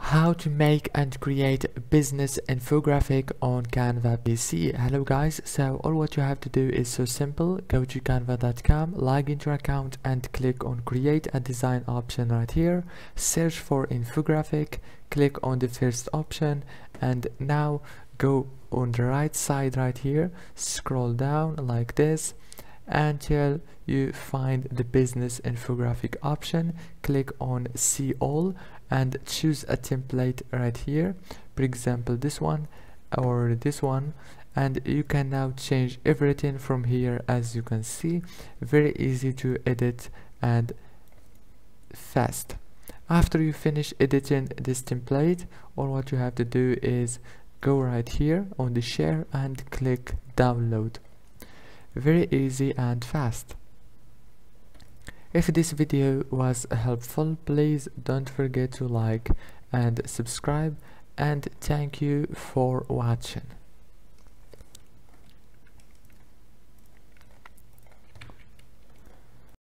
How to make and create a business infographic on Canva PC. Hello guys, so all what you have to do is so simple. Go to canva.com, log into your account and click on create a design option right here. Search for infographic, click on the first option, and now go on the right side right here, scroll down like this until you find the business infographic option. Click on see all and choose a template right here, for example this one or this one, and you can now change everything from here. As you can see, very easy to edit and fast. After you finish editing this template, all what you have to do is go right here on the share and click download. Very easy and fast. If this video was helpful, please don't forget to like and subscribe, and thank you for watching.